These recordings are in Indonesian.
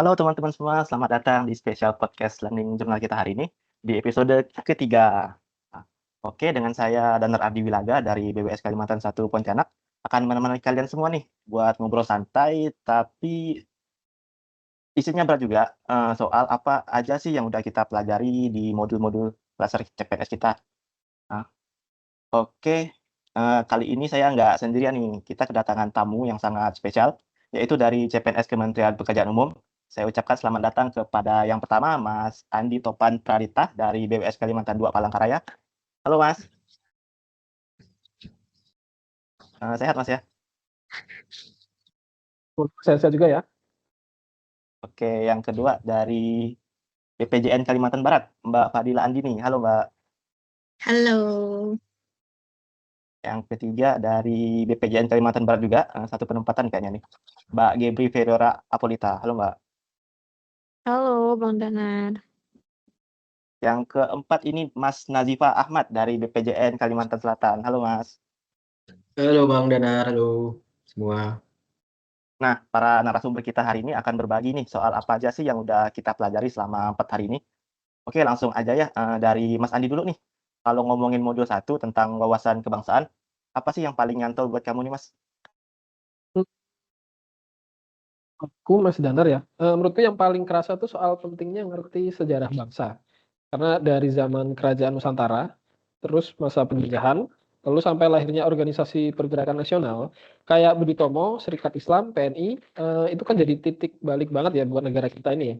Halo teman-teman semua, selamat datang di spesial podcast Learning Jurnal kita hari ini, di episode ketiga. Nah, oke, dengan saya Danar Ardi Wilaga dari BWS Kalimantan 1 Pontianak, akan menemani kalian semua nih, buat ngobrol santai, tapi isinya berat juga, soal apa aja sih yang udah kita pelajari di modul-modul dasar CPNS kita. Nah, oke, kali ini saya nggak sendirian nih, kita kedatangan tamu yang sangat spesial, yaitu dari CPNS Kementerian Pekerjaan Umum. Saya ucapkan selamat datang kepada yang pertama, Mas Andi Topan Pradita dari BWS Kalimantan 2 Palangkaraya. Halo Mas, sehat Mas ya? Sehat-sehat juga ya. Oke, yang kedua dari BPJN Kalimantan Barat, Mbak Fadila Andini. Halo Mbak. Halo. Yang ketiga dari BPJN Kalimantan Barat juga, satu penempatan kayaknya nih, Mbak Gebri Fedora Apolita. Halo Mbak. Halo, Bang Danar. Yang keempat ini Mas Nazifa Ahmad dari BPJN Kalimantan Selatan. Halo Mas. Halo Bang Danar, halo semua. Nah, para narasumber kita hari ini akan berbagi nih soal apa aja sih yang udah kita pelajari selama 4 hari ini. Oke, langsung aja ya, dari Mas Andi dulu nih. Kalau ngomongin modul 1 tentang wawasan kebangsaan, apa sih yang paling nyantol buat kamu nih Mas? Aku masih Danar ya. Menurutku yang paling kerasa tuh soal pentingnya ngerti sejarah bangsa. Karena dari zaman kerajaan Nusantara, terus masa penjajahan, lalu sampai lahirnya organisasi pergerakan nasional, kayak Budi Tomo, Serikat Islam, PNI, itu kan jadi titik balik banget ya buat negara kita ini ya.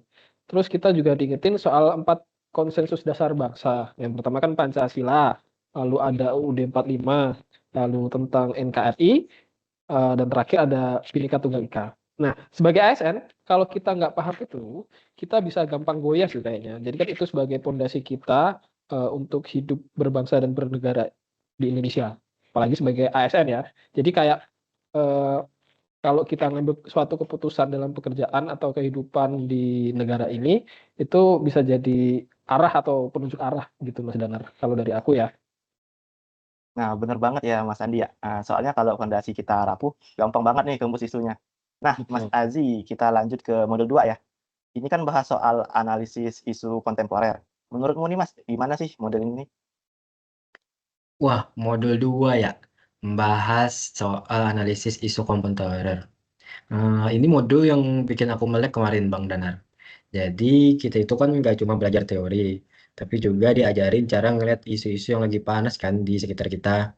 Terus kita juga diingetin soal 4 konsensus dasar bangsa. Yang pertama kan Pancasila, lalu ada UUD 45, lalu tentang NKRI, dan terakhir ada Bhinneka Tunggal Ika. Nah, sebagai ASN, kalau kita nggak paham itu, kita bisa gampang goyah sih kayaknya. Jadi kan itu sebagai pondasi kita untuk hidup berbangsa dan bernegara di Indonesia. Apalagi sebagai ASN ya. Jadi kayak eh, kalau kita ngambil suatu keputusan dalam pekerjaan atau kehidupan di negara ini, itu bisa jadi arah atau penunjuk arah gitu Mas Danar. Kalau dari aku ya. Nah, bener banget ya Mas Andi ya. Soalnya kalau fondasi kita rapuh, gampang banget nih gembus isunya. Nah, Mas Betul. Azi, kita lanjut ke modul 2 ya. Ini kan bahas soal analisis isu kontemporer. Menurutmu nih Mas, gimana sih model ini? Wah, modul 2 ya, membahas soal analisis isu kontemporer. Ini modul yang bikin aku melek kemarin Bang Danar. Jadi kita itu kan nggak cuma belajar teori, tapi juga diajarin cara ngeliat isu-isu yang lagi panas kan di sekitar kita.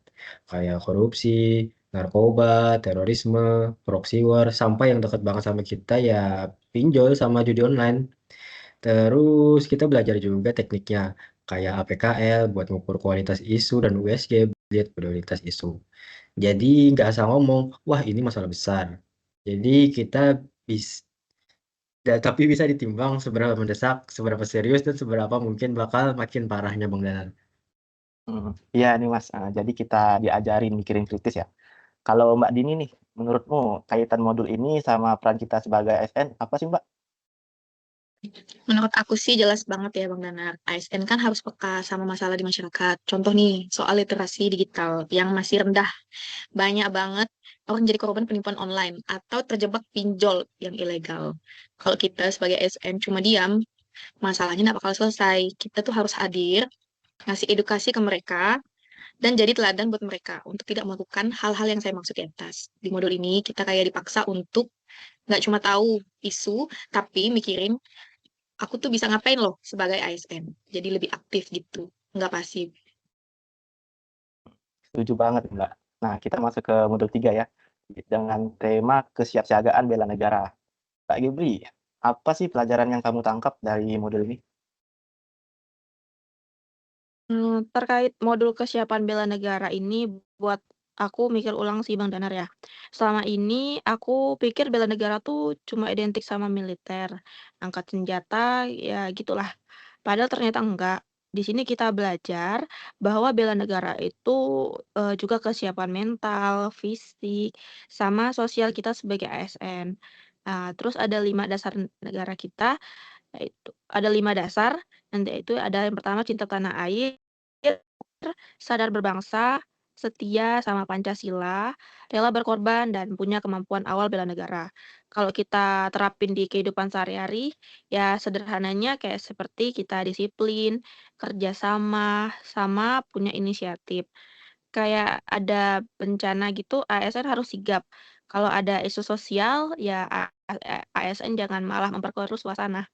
Kayak korupsi, narkoba, terorisme, proxy war, sampai yang dekat banget sama kita ya pinjol sama judi online. Terus kita belajar juga tekniknya, kayak APKL buat ngukur kualitas isu dan USG lihat prioritas isu. Jadi nggak asal ngomong, wah ini masalah besar. Jadi kita bisa, tapi bisa ditimbang seberapa mendesak, seberapa serius, dan seberapa mungkin bakal makin parahnya Bang Danan. Iya nih Mas, jadi kita diajarin mikirin kritis ya. Kalau Mbak Dini nih, menurutmu kaitan modul ini sama peran kita sebagai ASN apa sih Mbak? Menurut aku sih jelas banget ya Bang Danar. ASN kan harus peka sama masalah di masyarakat. Contoh nih, soal literasi digital yang masih rendah. Banyak banget orang jadi korban penipuan online atau terjebak pinjol yang ilegal. Kalau kita sebagai ASN cuma diam, masalahnya nggak bakal selesai. Kita tuh harus hadir, ngasih edukasi ke mereka, dan jadi teladan buat mereka untuk tidak melakukan hal-hal yang saya maksud di atas. Di modul ini kita kayak dipaksa untuk nggak cuma tahu isu, tapi mikirin aku tuh bisa ngapain loh sebagai ASN. Jadi lebih aktif gitu, nggak pasif. Setuju banget Mbak. Nah, kita masuk ke modul 3 ya, dengan tema kesiapsiagaan bela negara. Mbak Gebri, apa sih pelajaran yang kamu tangkap dari modul ini? Terkait modul kesiapan bela negara ini buat aku mikir ulang sih Bang Danar ya. Selama ini aku pikir bela negara tuh cuma identik sama militer, angkat senjata, ya gitulah. Padahal ternyata enggak. Di sini kita belajar bahwa bela negara itu juga kesiapan mental, fisik, sama sosial kita sebagai ASN. Terus ada 5 dasar negara kita, yaitu ada 5 dasar, nanti itu ada yang pertama cinta tanah air, sadar berbangsa, setia sama Pancasila, rela berkorban, dan punya kemampuan awal bela negara. Kalau kita terapin di kehidupan sehari-hari, ya sederhananya kayak seperti kita disiplin, kerjasama, sama punya inisiatif. Kayak ada bencana gitu, ASN harus sigap. Kalau ada isu sosial, ya ASN jangan malah memperkeruh suasana.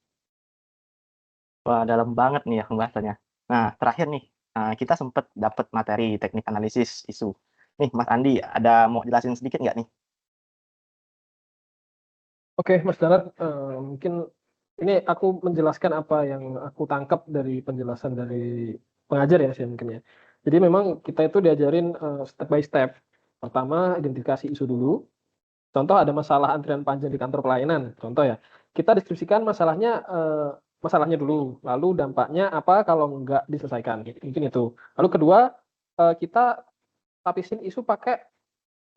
Wah, dalam banget nih ya pembahasannya. Nah, terakhir nih, kita sempet dapet materi teknik analisis isu. Nih, Mas Andi, ada mau jelasin sedikit nggak nih? Oke, Mas Darat, mungkin ini aku menjelaskan apa yang aku tangkap dari penjelasan dari pengajar ya, sih mungkin ya. Jadi memang kita itu diajarin step by step. Pertama, identifikasi isu dulu. Contoh ada masalah antrian panjang di kantor pelayanan. Contoh ya, kita deskripsikan masalahnya dulu, lalu dampaknya apa kalau nggak diselesaikan. Mungkin itu. Lalu kedua, kita lapisin isu pakai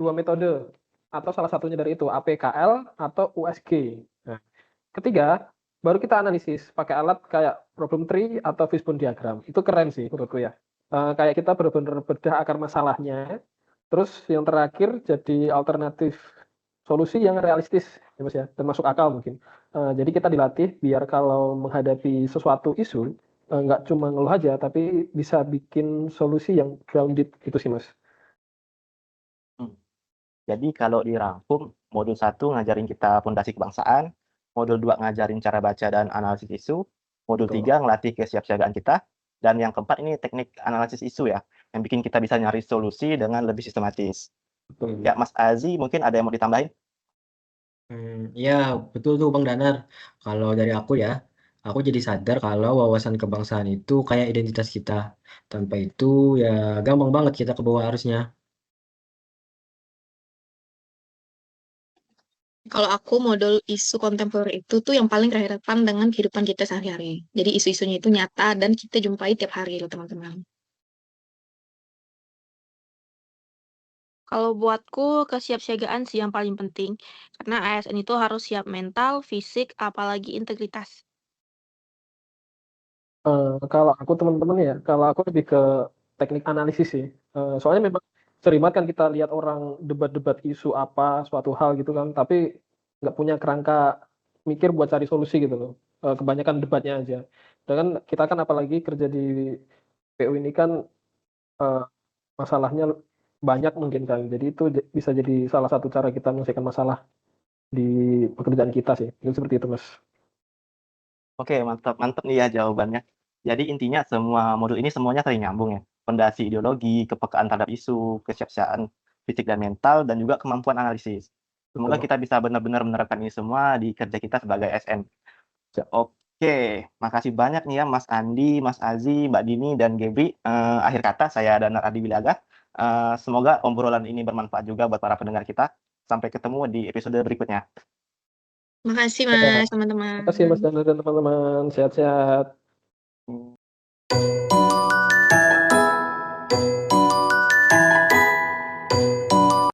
2 metode atau salah satunya dari itu APKL atau USG. Nah, ketiga, baru kita analisis pakai alat kayak problem tree atau fishbone diagram. Itu keren sih menurutku ya. Kayak kita benar-benar bedah akar masalahnya. Terus yang terakhir jadi alternatif solusi yang realistis ya Mas ya, dan masuk akal mungkin. Jadi kita dilatih biar kalau menghadapi sesuatu isu nggak cuma ngeluh aja, tapi bisa bikin solusi yang grounded gitu sih Mas. Hmm. Jadi kalau dirangkum, modul 1 ngajarin kita fondasi kebangsaan, modul 2 ngajarin cara baca dan analisis isu, modul Betul. 3 ngelatih kesiapsiagaan kita, dan yang keempat ini teknik analisis isu ya, yang bikin kita bisa nyari solusi dengan lebih sistematis. Betul. Ya, Mas Azi mungkin ada yang mau ditambahin? Ya betul tuh Bang Danar. Kalau dari aku ya, aku jadi sadar kalau wawasan kebangsaan itu kayak identitas kita. Tanpa itu ya gampang banget kita ke bawah arusnya. Kalau aku modul isu kontemporer itu tuh yang paling relevan dengan kehidupan kita sehari-hari. Jadi isu-isunya itu nyata dan kita jumpai tiap hari loh teman-teman. Kalau buatku, kesiapsiagaan sih yang paling penting. Karena ASN itu harus siap mental, fisik, apalagi integritas. Kalau aku teman-teman ya, kalau aku lebih ke teknik analisis sih. Soalnya memang sering banget kan kita lihat orang debat-debat isu apa, suatu hal gitu kan, tapi nggak punya kerangka mikir buat cari solusi gitu loh. Kebanyakan debatnya aja. Dan kan kita kan apalagi kerja di PU ini kan eh, masalahnya banyak mungkin kan. Jadi itu bisa jadi salah satu cara kita menyelesaikan masalah di pekerjaan kita sih. Itu seperti itu, Mas. Oke, mantap mantap nih ya jawabannya. Jadi intinya semua modul ini semuanya saling nyambung ya. Fondasi ideologi, kepekaan terhadap isu, kesiapsiagaan fisik dan mental, dan juga kemampuan analisis. Semoga Betul. kita bisa benar-benar menerapkan ini semua di kerja kita sebagai SN. Siap. Oke, makasih banyak nih ya Mas Andi, Mas Azi, Mbak Dini, dan Gebri. Akhir kata saya Danar Adi Wilaga. Semoga obrolan ini bermanfaat juga buat para pendengar kita. Sampai ketemu di episode berikutnya. Makasih Ya, Mas, makasih Mas teman-teman. Dana dan teman-teman. Sehat-sehat. Hmm.